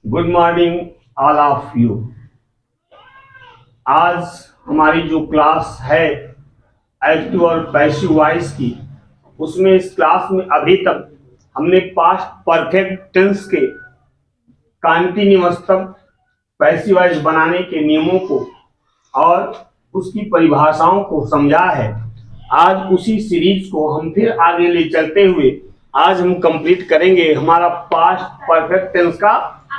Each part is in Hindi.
Good morning all of you. आज हमारी जो क्लास है एक्टिव और पैसिव वॉइस की, उसमें इस क्लास में अभी तक हमने पास्ट परफेक्ट टेंस के कंटीन्यूअस तक पैसिव वॉइस बनाने के नियमों को और उसकी परिभाषाओं को समझा है। आज उसी सीरीज को हम फिर आगे ले चलते हुए आज हम कंप्लीट करेंगे हमारा पास्ट परफेक्ट टेंस का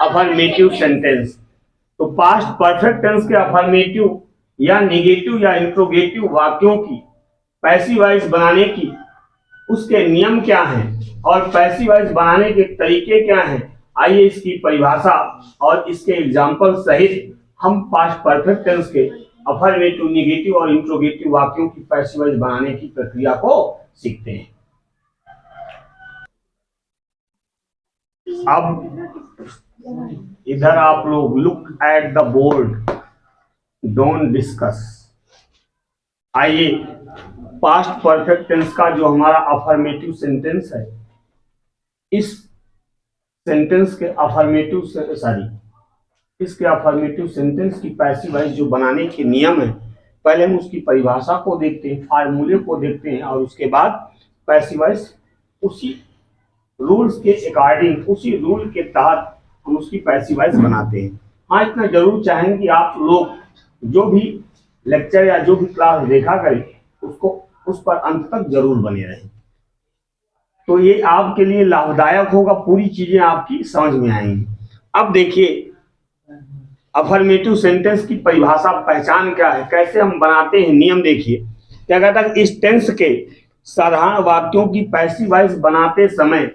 अफर्मेटिव सेंटेंस। तो पास्ट परफेक्ट टेंस के अफर्मेटिव या नेगेटिव या इंट्रोगेटिव वाक्यों की पैसिव वॉइस बनाने की उसके नियम क्या हैं और पैसिव वॉइस बनाने के तरीके क्या हैं, आइए इसकी परिभाषा और इसके एग्जाम्पल सहित हम पास्ट परफेक्ट टेंस के अफर्मेटिव, नेगेटिव और इंट्रोगेटिव वाक्यों की पैसिव वॉइस बनाने की प्रक्रिया को सीखते हैं। अब इधर आप लोग look at the board, don't discuss. आइए पास्ट परफेक्ट टेंस का जो हमारा अफर्मेटिव सेंटेंस है, इस सेंटेंस के इसके अफर्मेटिव सेंटेंस की पैसिव वॉइस जो बनाने के नियम है, पहले हम उसकी परिभाषा को देखते हैं, फार्मूले को देखते हैं और उसके बाद पैसिव वॉइस उसी रूल्स के अकॉर्डिंग, उसी रूल के तहत हम उसकी पैसिव वॉइस बनाते हैं। हाँ, इतना जरूर चाहेंगे कि आप लोग जो भी लेक्चर या जो भी क्लास देखा करें उसको उस पर अंत तक जरूर बने रहें, तो ये आपके लिए लाभदायक होगा, पूरी चीजें आपकी समझ में आएंगी। अब देखिए अफर्मेटिव सेंटेंस की परिभाषा, पहचान क्या है, कैसे हम बनाते हैं, नियम देखिए। क्या कहता है, इस टेंस के साधारण वाक्यों की पैसिव वॉइस बनाते समय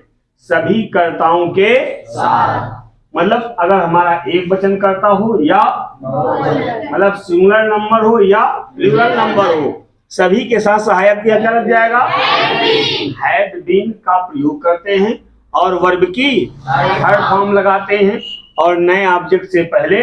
सभी कर्ताओं के साथ, मतलब अगर हमारा एक वचन कर्ता हो या मतलब सिंगुलर नंबर हो या प्लूरल नंबर हो, सभी के साथ सहायक क्या लग जाएगा, हैड बीन का प्रयोग करते हैं और वर्ब की थर्ड फॉर्म लगाते हैं और नए ऑब्जेक्ट से पहले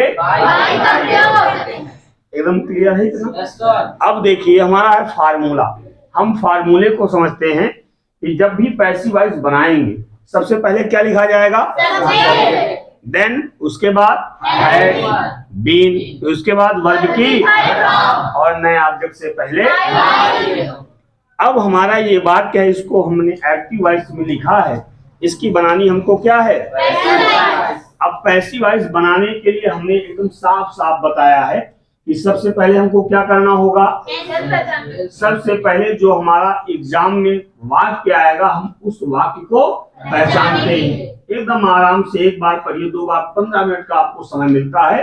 एकदम क्लियर है इतना। अब देखिए हमारा है फार्मूला। हम फार्मूले को समझते हैं कि जब भी पैसिव वॉइस बनाएंगे सबसे पहले क्या लिखा जाएगा, देन उसके बाद हैड बीन, उसके बाद वर्ब की और नए ऑब्जेक्ट से पहले। अब हमारा ये बात क्या है, इसको हमने एक्टिव वॉइस में लिखा है, इसकी बनानी हमको क्या है, अब पैसिव वॉइस बनाने के लिए हमने एकदम साफ साफ बताया है कि सबसे पहले हमको क्या करना होगा, सबसे पहले जो हमारा एग्जाम में वाक्य आएगा हम उस वाक्य को पहचानते हैं। एकदम आराम से एक बार पढ़िए, 2 बार, 15 मिनट का आपको समय मिलता है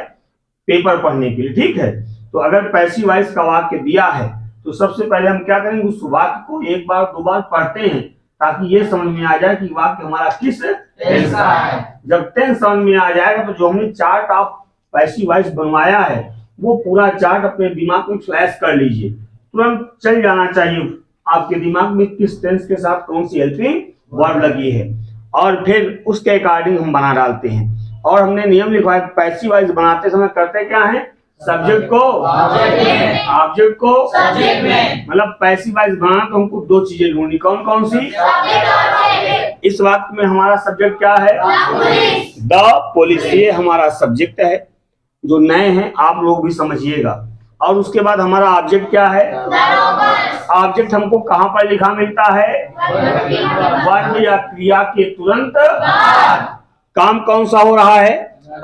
पेपर पढ़ने के लिए, ठीक है। तो अगर पैसिव वॉइस का वाक्य दिया है तो सबसे पहले हम क्या करेंगे, उस वाक्य को एक बार 2 बार पढ़ते हैं ताकि ये समझ में आ जाए कि वाक्य हमारा किस टेंस का है। जब टेंस समझ में आ जाएगा तो जो हमने चार्ट ऑफ पैसिव वॉइस बनवाया है वो पूरा चार्ट अपने दिमाग में फ्लैश कर लीजिए, तुरंत चल जाना चाहिए आपके दिमाग में किस टेंस के साथ कौन सी हेल्पिंग वर्ब लगी है, और फिर उसके अकॉर्डिंग हम बना डालते हैं। और हमने नियम लिखवाया, पैसिव वॉइस बनाते समय करते क्या है, सब्जेक्ट को ऑब्जेक्ट को सब्जेक्ट में, मतलब पैसिव वॉइस बनाना तो हमको 2 चीजें ढूंढनी, कौन कौन सी, इस वाक्य में हमारा सब्जेक्ट क्या है, द पुलिस, ये हमारा सब्जेक्ट है। जो नए हैं आप लोग भी समझिएगा। और उसके बाद हमारा ऑब्जेक्ट क्या है, ऑब्जेक्ट हमको कहां पर लिखा मिलता है, वर्ब या क्रिया के तुरंत काम कौन सा हो रहा है,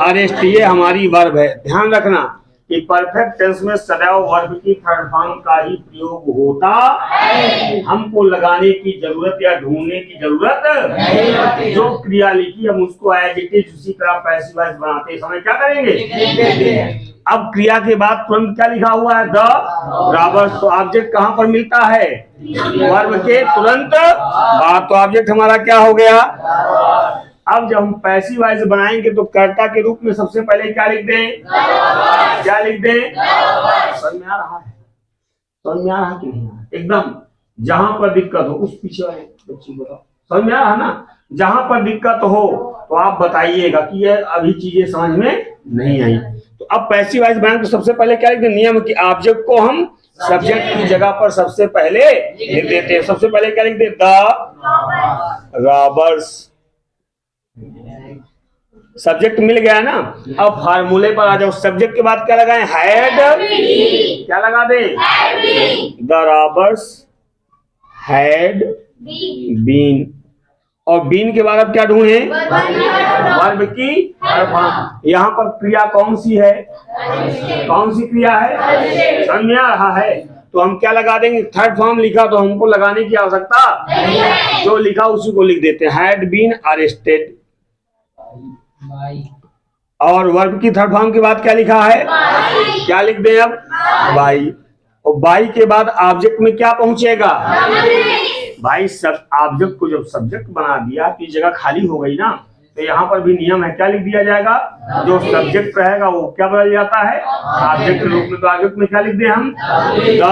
अरेस्ट, ये हमारी वर्ब है। ध्यान रखना कि परफेक्ट टेंस में सदैव वर्ब की थर्ड फॉर्म का ही प्रयोग होता है, हमको लगाने की जरूरत या ढूंढने की जरूरत नहीं। जो क्रिया लिखी हम उसको एज इट इज उसी तरह पैसिव वॉइस बनाते समय क्या करेंगे। अब क्रिया के बाद तुरंत क्या लिखा हुआ है, द रॉबर्स, तो ऑब्जेक्ट कहां पर मिलता है, वर्ब के तुरंत बाद, तो ऑब्जेक्ट हमारा क्या हो गया। अब जब हम पैसिव वॉइस बनाएंगे तो कर्ता के रूप में सबसे पहले क्या लिख दें, क्या लिख दें, समझ में आ रहा है, समझ में आ रहा कि नहीं आ रहा, एकदम जहां पर दिक्कत हो उस पीछे वाले बच्ची बताओ, समझ में आ रहा ना, जहां पर दिक्कत हो तो आप बताइएगा कि ये अभी चीजें समझ में नहीं आई। तो अब पैसिव वॉइस बनाएंगे तो सबसे पहले क्या लिख दें, नियम कि ऑब्जेक्ट को हम सब्जेक्ट की जगह पर सबसे पहले लिख देते हैं। सबसे पहले क्या लिख दें, द रॉबर्स, सब्जेक्ट मिल गया ना। अब फार्मूले पर आ जाओ। सब्जेक्ट के बाद क्या लगाएं? हैड। क्या लगा दें? The robbers had been. और बीन के बाद अब क्या ढूंढे? वर्ब की थर्ड फॉर्म। यहाँ पर क्रिया कौन सी है? कौन सी क्रिया है? समझ में आ रहा है? तो हम क्या लगा देंगे? थर्ड फॉर्म लिखा तो हमको लगाने की आवश्यकता नहीं है। जो लिखा उसी को लिख देते हैं। Had been arrested. और वर्ब की थर्ड फॉर्म के बाद क्या लिखा है? क्या लिख दें अब? बाई। और बाई के बाद ऑब्जेक्ट में क्या पहुंचेगा? भाई सब ऑब्जेक्ट को जब सब्जेक्ट बना दिया तो जगह खाली हो गई ना। तो यहाँ पर भी नियम है, क्या लिख दिया जाएगा? जो सब्जेक्ट रहेगा वो क्या बदल जाता है? ऑब्जेक्ट के रूप में। तो ऑब्जेक्ट में क्या लिख दें हम? The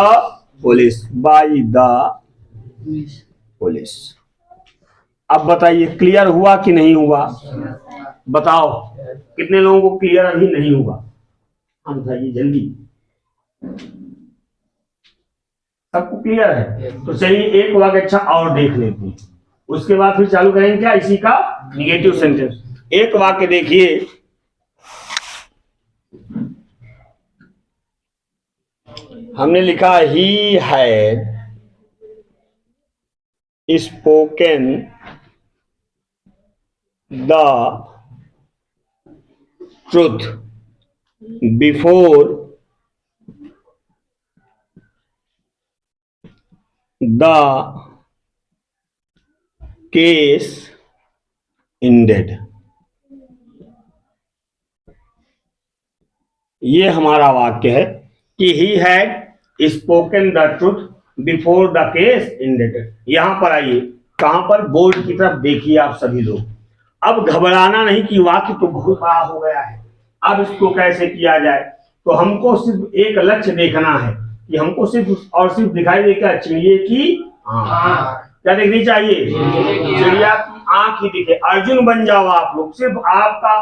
police. By the police. अब बताइए क्लियर हुआ कि नहीं हुआ? बताओ कितने लोगों को क्लियर अभी नहीं हुआ? हम बताइए जल्दी। सबको क्लियर है? तो चलिए एक वाक्य अच्छा और देख लेते हैं, उसके बाद फिर चालू करेंगे क्या इसी का निगेटिव सेंटेंस। एक वाक्य देखिए, हमने लिखा he had spoken the truth before the case ended. ये हमारा वाक्य है कि he had spoken the truth before the case ended. यहां पर आइए, कहां पर? बोर्ड की तरफ देखिए आप सभी लोग। अब घबराना नहीं कि वाक्य तो बहुत बड़ा हो गया है, अब इसको कैसे किया जाए। तो हमको सिर्फ एक लक्ष्य देखना है कि हमको सिर्फ और सिर्फ दिखाई दे क्या? चिड़िए की आंख। क्या देखनी चाहिए? चिड़िया की आंख ही दिखे। अर्जुन बन जाओ आप लोग। सिर्फ आपका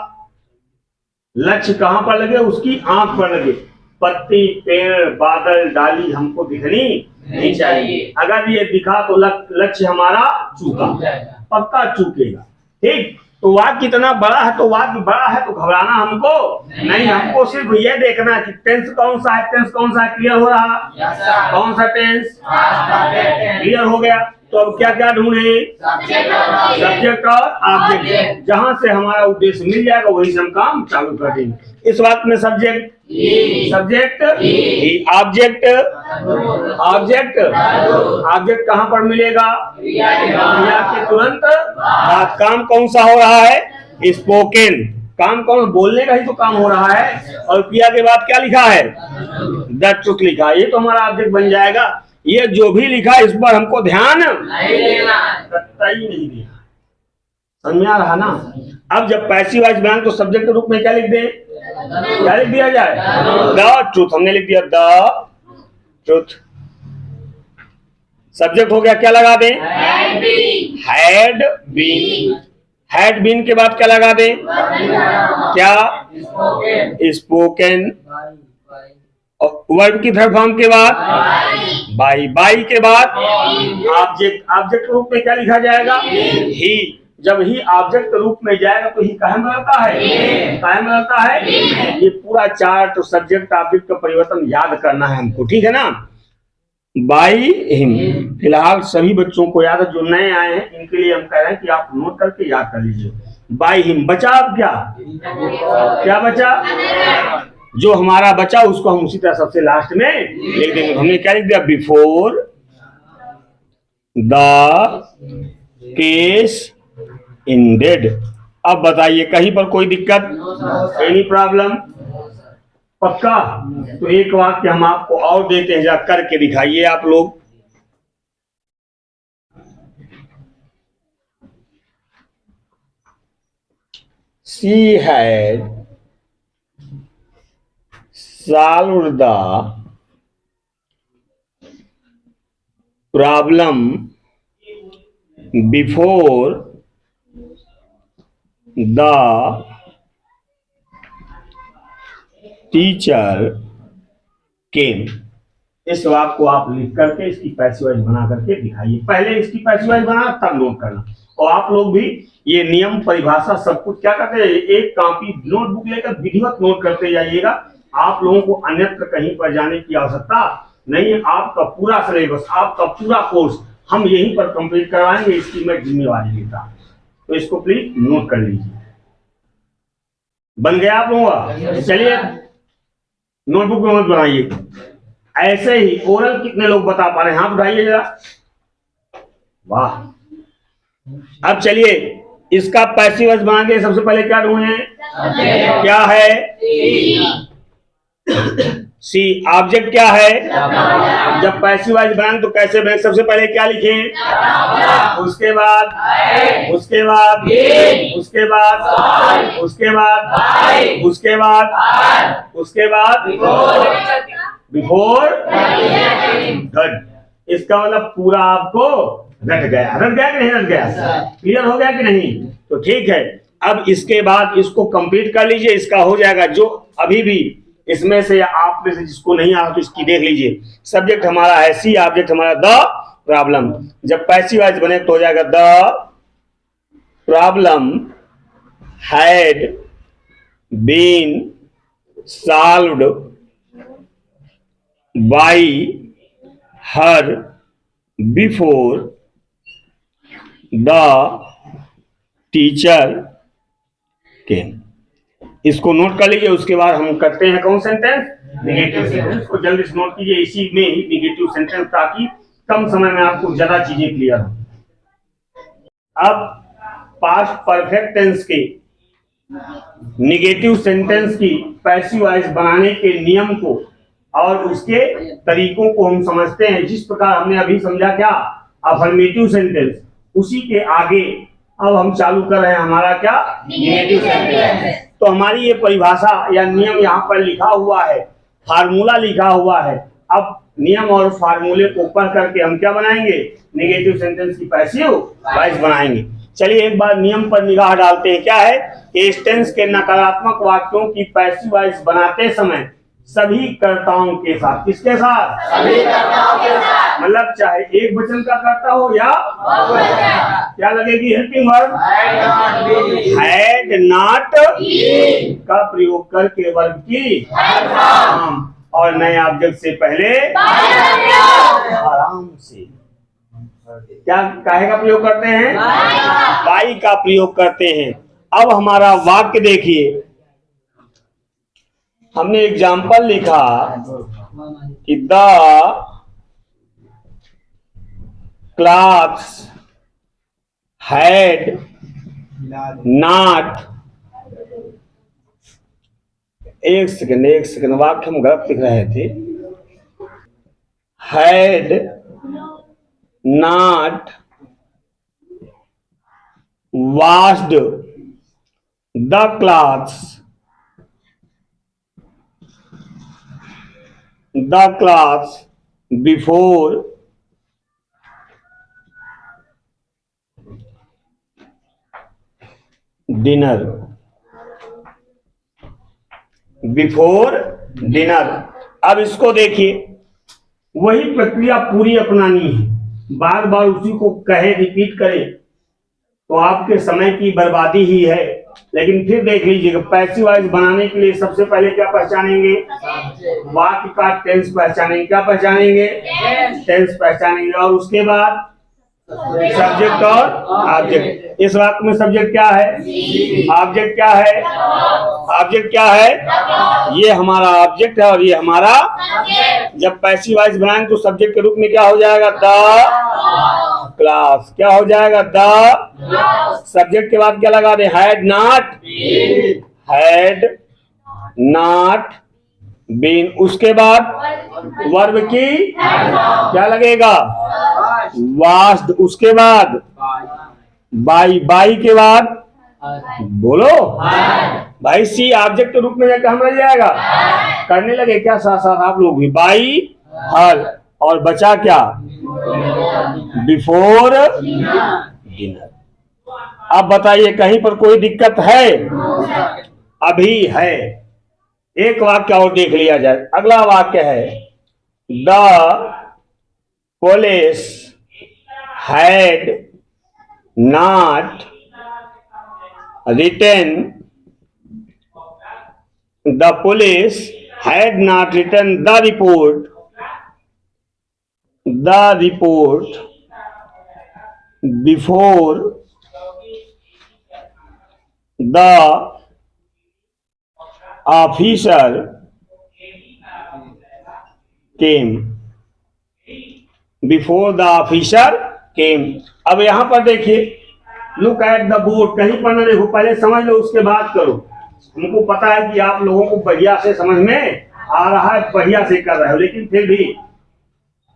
लक्ष्य कहां पर लगे? उसकी आंख पर लगे। पत्ती, पेड़, बादल, डाली हमको दिखनी नहीं चाहिए। अगर ये दिखा तो लक्ष्य हमारा चूका, पक्का चूकेगा। ठीक? तो वाक्य कितना बड़ा है? तो वाक्य बड़ा है तो घबराना हमको नहीं। हमको सिर्फ ये देखना है कि टेंस कौन सा है, टेंस कौन सा है। क्लियर हो रहा? कौन सा टेंस? क्लियर हो गया। तो अब क्या क्या ढूंढे? सब्जेक्ट और ऑब्जेक्ट। जहां से हमारा उद्देश्य मिल जाएगा वहीं से हम काम चालू कर देंगे। इस बात में subject subject object object object कहां पर मिलेगा? क्रिया के तुरंत बाद। काम कौन सा हो रहा है? स्पोकन। काम कौन? बोलने का ही तो काम हो रहा है। और क्रिया के बाद क्या लिखा है? द ट्रुथ लिखा। ये तो हमारा ऑब्जेक्ट बन जाएगा। ये जो भी लिखा इस पर हमको ध्यान नहीं देना, कतई नहीं देना। समझ में आ रहा ना? अब जब पैसिव वॉइस बयान तो सब्जेक्ट के रूप में क्या लिख दें? क्या लिख दिया जाए? The truth. हमने लिख दिया द ट्रुथ। सब्जेक्ट हो गया, क्या लगा दें? Had been. हैड बीन के बाद क्या लगा दें? क्या? स्पोकन। वर्ब की थर्ड फॉर्म के बाद बाई। बाई के बाद ऑब्जेक्ट। ऑब्जेक्ट के रूप में क्या लिखा जाएगा? ही। जब ही ऑब्जेक्ट के रूप में जाएगा तो ही काहे में रहता है? काहे में रहता है? ये पूरा चार्ट सब्जेक्ट ऑब्जेक्ट का परिवर्तन याद करना है हमको। ठीक है ना? By him. फिलहाल सभी बच्चों को याद है, जो नए आए हैं इनके लिए हम कह रहे हैं कि आप नोट करके याद कर लीजिए। By him. बचा अब क्या? क्या बचा? जो हमारा बचा उसको हम उसी तरह सबसे लास्ट में लिख देंगे। हमने क्या लिख दिया? Before the case ended. अब बताइए कहीं पर कोई दिक्कत? Any problem? पक्का? तो एक वाक्य हम आपको और देते हैं, जरा करके दिखाइए आप लोग। She had solved the problem before the teacher came। इस वाक्य को आप लिख करके इसकी पैसिव वॉइस बना करके दिखाइए। पहले इसकी पैसिव वॉइस बनाना तब नोट करना। और आप लोग भी ये नियम परिभाषा सब कुछ क्या करते हैं, एक कॉपी नोटबुक लेकर विधिवत नोट करते जाइएगा। आप लोगों को अन्यत्र कहीं पर जाने की आवश्यकता नहीं है। आपका पूरा सिलेबस, आपका पूरा कोर्स हम यहीं पर कंप्लीट करवाएंगे, इसकी मैं जिम्मेवारी लेता हूं। तो इसको प्लीज नोट कर लीजिए। बन गया आप लोगों का? चलिए नोटबुक में मत बनाइए। ऐसे ही ओरल कितने लोग बता पा रहे हैं, हाथ उठाइए जरा। वाह। अब चलिए इसका पैसिव वॉइस बनाएंगे। सबसे पहले क्या ढूंढे, क्या है? सी। ऑब्जेक्ट क्या है? जब पैसिव वॉइस बनाएंगे तो कैसे बने? सबसे पहले क्या लिखें, उसके बाद उसके बाद उसके बाद उसके बाद उसके बाद उसके बाद बिफोर घट। इसका मतलब पूरा आपको रट गया। रट गया कि नहीं रट गया? क्लियर हो गया कि नहीं? तो ठीक है। अब इसके बाद इसको कंप्लीट कर लीजिए। इसका हो जाएगा। जो अभी भी इसमें से आप में से जिसको नहीं आ रहा तो इसकी देख लीजिए। सब्जेक्ट हमारा है सी, ऑब्जेक्ट हमारा द प्रॉब्लम। जब पैसिव वॉइस बने तो हो जाएगा the problem had been solved by her before the teacher came. इसको नोट कर लीजिए। उसके बाद हम करते हैं कौन सेंटेंस, निगेटिव सेंटेंस को जल्दी से नोट कीजिए। इसी में ही निगेटिव सेंटेंस, ताकि कम समय में आपको ज्यादा चीजें क्लियर हो। अब पास्ट परफेक्ट टेंस के निगेटिव सेंटेंस की पैसिव वॉइस बनाने के नियम को और उसके तरीकों को हम समझते हैं। जिस प्रकार हमने अभी समझा क्या, अफर्मेटिव सेंटेंस, उसी के आगे अब हम चालू कर रहे हैं हमारा क्या, निगेटिव सेंटेंस। तो हमारी ये परिभाषा या नियम यहाँ पर लिखा हुआ है, फार्मूला लिखा हुआ है। अब नियम और फार्मूले को पढ़ करके हम क्या बनाएंगे, निगेटिव सेंटेंस की पैसिव वॉइस बनाएंगे। चलिए एक बार नियम पर निगाह डालते हैं। क्या है, इस टेंस के नकारात्मक वाक्यों की पैसिव वॉइस बनाते समय सभी कर्ताओं के साथ, किसके साथ, सभी कर्ताओं के साथ, मतलब चाहे एक वचन का कर्ता हो या क्या लगेगी हेल्पिंग वर्ब, हैड नॉट का प्रयोग करके वर्ब की और नए ऑब्जेक्ट से पहले आराम से क्या काहे का प्रयोग करते हैं, बाई का प्रयोग करते हैं। अब हमारा वाक्य देखिए, हमने एग्जाम्पल लिखा कि द क्लॉथ्स हैड नॉट, एक सेकंड वाक्य हम गलत लिख रहे थे। Had not washed the clothes, the clothes before dinner, before dinner। अब इसको देखिए, वही प्रक्रिया पूरी अपनानी है। बार बार उसी को कहे, रिपीट करें तो आपके समय की बर्बादी ही है। लेकिन फिर देख लीजिएगा, पैसिव वॉइस बनाने के लिए सबसे पहले क्या पहचानेंगे, वाक्य का टेंस पहचानेंगे। क्या पहचानेंगे, टेंस पहचानेंगे। और उसके बाद सब्जेक्ट और ऑब्जेक्ट। इस वाक्य में सब्जेक्ट क्या है, ऑब्जेक्ट क्या है, ऑब्जेक्ट क्या है, ये हमारा ऑब्जेक्ट है और ये हमारा। जब पैसिव वॉइस बनाएंगे तो सब्जेक्ट के रूप में क्या हो जाएगा, द क्लास। क्या हो जाएगा, द। सब्जेक्ट के बाद क्या लगा दे, had not, had not been. उसके बाद वर्ब की क्या लगेगा, वास्ड। उसके बाद बाई, बाई के बाद बोलो भाई, सी ऑब्जेक्ट के रूप में हम रह जाएगा। करने लगे क्या साथ साथ आप लोग भी, बाई हर, और बचा क्या, बिफोर डिनर। अब बताइए कहीं पर कोई दिक्कत है, अभी है। एक वाक्य और देख लिया जाए। अगला वाक्य है, The police had not written the police had not written the report before the officer came. Before the officer came. अब यहां पर देखिए, लुक एट द बोर्ड, कहीं पर ना देखो, पहले समझ लो उसके बाद करो। हमको पता है कि आप लोगों को बढ़िया से समझ में आ रहा है, बढ़िया से कर रहे हो, लेकिन फिर भी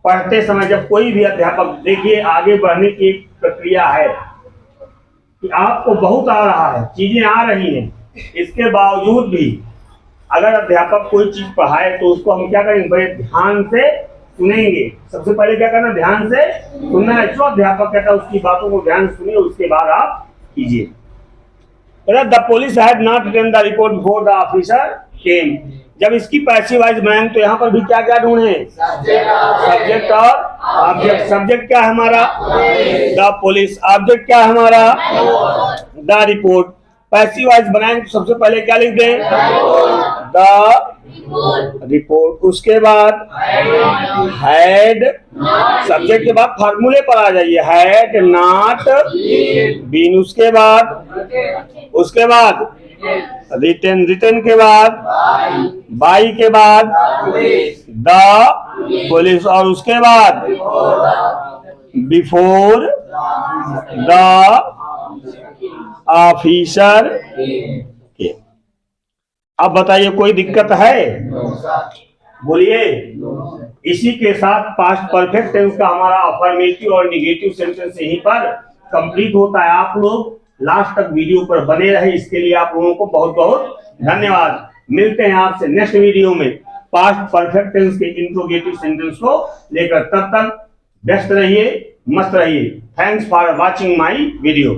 पढ़ते समय जब कोई भी अध्यापक, देखिए आगे बढ़ने की एक प्रक्रिया है कि आपको बहुत आ रहा है, चीजें आ रही हैं, इसके बावजूद भी अगर अध्यापक कोई चीज पढ़ाए तो उसको हम क्या करेंगे, बड़े ध्यान से सुनेंगे। सबसे पहले क्या करना, ध्यान से सुनना है। जो अध्यापक कहता है उसकी बातों को ध्यान से सुनिए, उसके बाद आप कीजिए। The police had not written the report before the officer came. जब इसकी पैसिव वॉइस बनाएंगे तो यहाँ पर भी क्या क्या ढूंढे, सब्जेक्ट और ऑब्जेक्ट। सब्जेक्ट क्या है हमारा, द पुलिस। ऑब्जेक्ट क्या है हमारा, द रिपोर्ट। पैसिव वॉइस बनाएंगे तो सबसे पहले क्या लिख दें, द रिपोर्ट। उसके बाद हैड, सब्जेक्ट के बाद फार्मूले पर आ जाइए, हैड नॉट बीन। उसके बाद रिटन, रिटन के बाद बाई के बाद द पुलिस, और उसके बाद बिफोर द ऑफिसर के। अब बताइए कोई दिक्कत है, बोलिए। इसी के साथ पास्ट परफेक्ट टेंस का हमारा अफर्मेटिव और निगेटिव सेंटेंस यहीं पर कंप्लीट होता है। आप लोग लास्ट तक वीडियो पर बने रहे, इसके लिए आप लोगों को बहुत बहुत धन्यवाद। मिलते हैं आपसे नेक्स्ट वीडियो में पास्ट परफेक्ट टेंस के इंट्रोगेटिव सेंटेंस को लेकर। तब तक व्यस्त रहिए, मस्त रहिए। Thanks for watching my video.